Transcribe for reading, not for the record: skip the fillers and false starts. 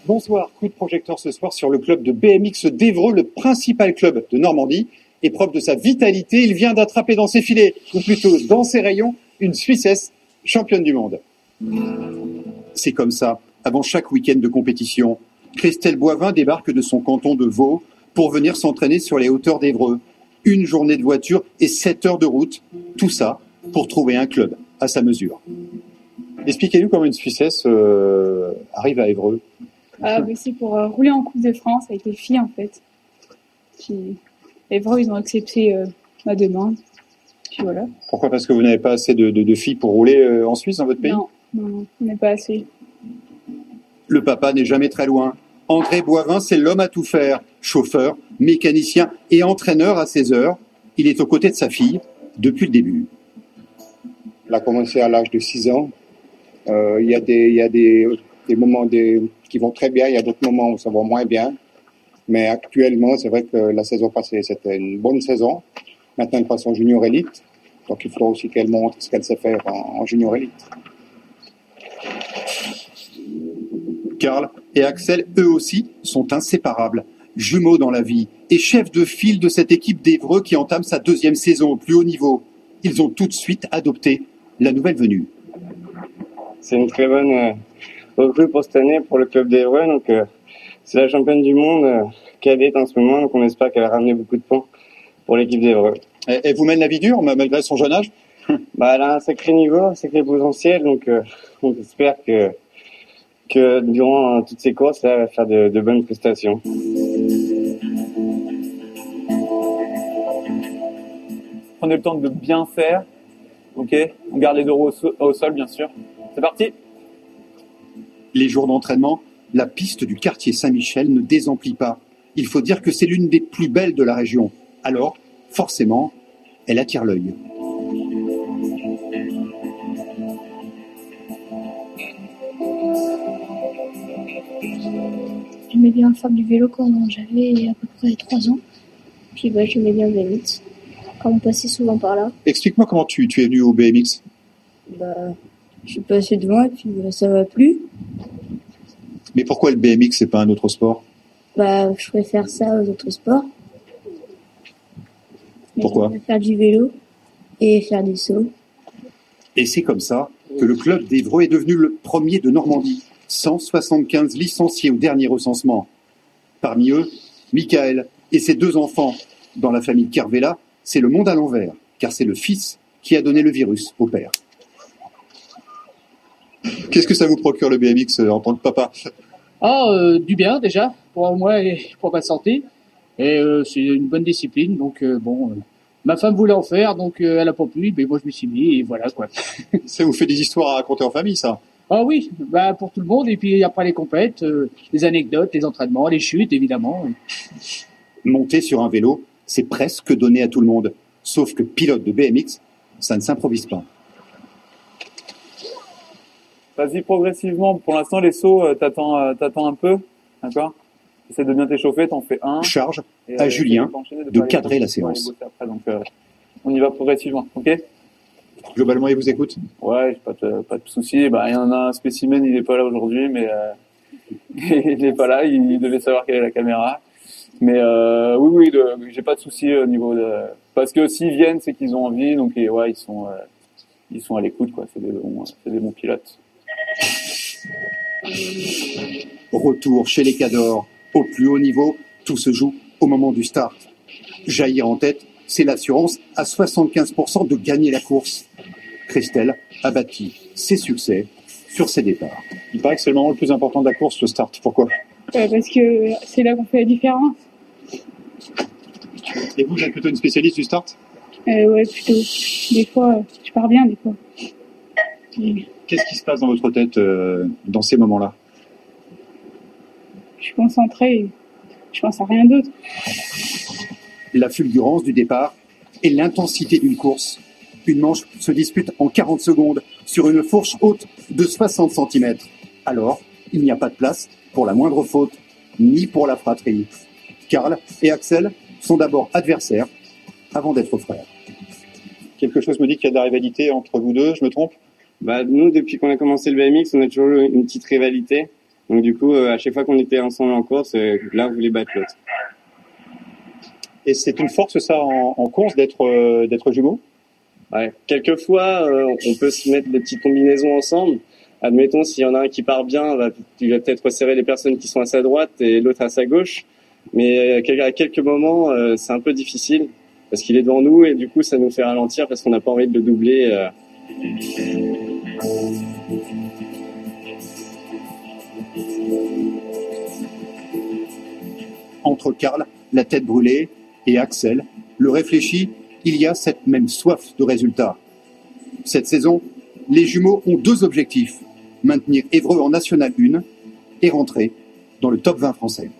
Bonsoir, coup de projecteur ce soir sur le club de BMX d'Évreux, le principal club de Normandie. Épreuve de sa vitalité, il vient d'attraper dans ses filets, ou plutôt dans ses rayons, une Suissesse championne du monde. C'est comme ça, avant chaque week-end de compétition. Christelle Boivin débarque de son canton de Vaud pour venir s'entraîner sur les hauteurs d'Évreux. Une journée de voiture et 7 heures de route, tout ça pour trouver un club à sa mesure. Expliquez-nous comment une Suissesse arrive à Évreux. C'est pour rouler en Coupe de France avec les filles en fait. Puis Évreux, ils ont accepté ma demande. Puis voilà. Pourquoi ? Parce que vous n'avez pas assez de filles pour rouler en Suisse dans votre pays ? Non, on n'est pas assez. Le papa n'est jamais très loin. André Boivin, c'est l'homme à tout faire. Chauffeur, mécanicien et entraîneur à ses heures. Il est aux côtés de sa fille depuis le début. Elle a commencé à l'âge de 6 ans. Il y a des moments qui vont très bien, il y a d'autres moments où ça va moins bien. Mais actuellement, c'est vrai que la saison passée, c'était une bonne saison. Maintenant, elle passe en junior élite. Donc, il faudra aussi qu'elle montre ce qu'elle sait faire en junior élite. Karl et Axel, eux aussi, sont inséparables. Jumeaux dans la vie et chefs de file de cette équipe d'Évreux qui entame sa 2e saison au plus haut niveau. Ils ont tout de suite adopté la nouvelle venue. C'est une très bonne recrue pour cette année pour le club d'Évreux. Donc, c'est la championne du monde cadette en ce moment. Donc, on espère qu'elle a ramené beaucoup de points pour l'équipe d'Évreux. Elle vous mène la vie dure, malgré son jeune âge ? Elle a un sacré niveau, un sacré potentiel. Donc, on espère que durant toutes ces courses, là, elle va faire de bonnes prestations. Prenez le temps de bien faire. Ok, on garde les deux roues au sol, bien sûr. C'est parti. Les jours d'entraînement, la piste du quartier Saint-Michel ne désemplit pas. Il faut dire que c'est l'une des plus belles de la région. Alors, forcément, elle attire l'œil. J'aimais bien faire du vélo quand j'avais à peu près 3 ans. Puis j'aimais bien le BMX, quand on passait souvent par là. Explique-moi comment tu es venu au BMX. Je suis passé devant et puis ça m'a plu. Mais pourquoi le BMX, c'est pas un autre sport ? Je préfère ça aux autres sports. Pourquoi ? Je préfère faire du vélo et faire des sauts. Et c'est comme ça que le club d'Évreux est devenu le premier de Normandie. 175 licenciés au dernier recensement. Parmi eux, Michael et ses 2 enfants. Dans la famille Kervella, c'est le monde à l'envers, car c'est le fils qui a donné le virus au père. Qu'est-ce que ça vous procure le BMX en tant que papa ? Du bien déjà, pour moi et pour ma santé. Et c'est une bonne discipline, donc ma femme voulait en faire, donc elle a pas pu, mais moi je me suis mis, et voilà quoi. Ça vous fait des histoires à raconter en famille, ça ? Ah oui, pour tout le monde, et puis après les compètes, les anecdotes, les entraînements, les chutes évidemment. Monter sur un vélo, c'est presque donné à tout le monde. Sauf que pilote de BMX, ça ne s'improvise pas. Vas-y progressivement. Pour l'instant, les sauts, t'attends un peu, d'accord ? Essaie de bien t'échauffer, t'en fais un. Charge à Julien de cadrer la séance. Après, donc, on y va progressivement, ok ? Globalement, il vous écoute ? Ouais, pas de soucis. Il y en a un spécimen, il est pas là aujourd'hui, mais il est pas là. Il devait savoir quelle est la caméra. Mais oui, j'ai pas de soucis au niveau de. Parce que s'ils viennent, c'est qu'ils ont envie, donc ouais, ils sont à l'écoute, quoi. C'est des bons pilotes. Retour chez les Cadors. Au plus haut niveau, tout se joue au moment du start. Jaillir en tête, c'est l'assurance à 75% de gagner la course. Christelle a bâti ses succès sur ses départs. Il paraît que c'est le moment le plus important de la course, le start. Pourquoi ? Parce que c'est là qu'on fait la différence. Et vous êtes plutôt une spécialiste du start ? Ouais, plutôt. Des fois, je pars bien, des fois. Qu'est-ce qui se passe dans votre tête dans ces moments-là ? Je suis concentrée, je pense à rien d'autre. La fulgurance du départ et l'intensité d'une course. Une manche se dispute en 40 secondes sur une fourche haute de 60 cm. Alors, il n'y a pas de place pour la moindre faute, ni pour la fratrie. Karl et Axel sont d'abord adversaires avant d'être frères. Quelque chose me dit qu'il y a de la rivalité entre vous deux, je me trompe? Nous, depuis qu'on a commencé le BMX, on a toujours eu une petite rivalité. Donc du coup, à chaque fois qu'on était ensemble en course, l'un voulait battre l'autre. Et c'est une force, ça, en course, d'être jumeaux? Ouais. Quelquefois, on peut se mettre des petites combinaisons ensemble. Admettons, s'il y en a un qui part bien, il va peut-être resserrer les personnes qui sont à sa droite et l'autre à sa gauche. Mais à quelques moments, c'est un peu difficile parce qu'il est devant nous et du coup, ça nous fait ralentir parce qu'on n'a pas envie de le doubler. Entre Karl, la tête brûlée, et Axel, le réfléchi, il y a cette même soif de résultat. Cette saison, les jumeaux ont 2 objectifs, maintenir Évreux en National 1 et rentrer dans le top 20 français.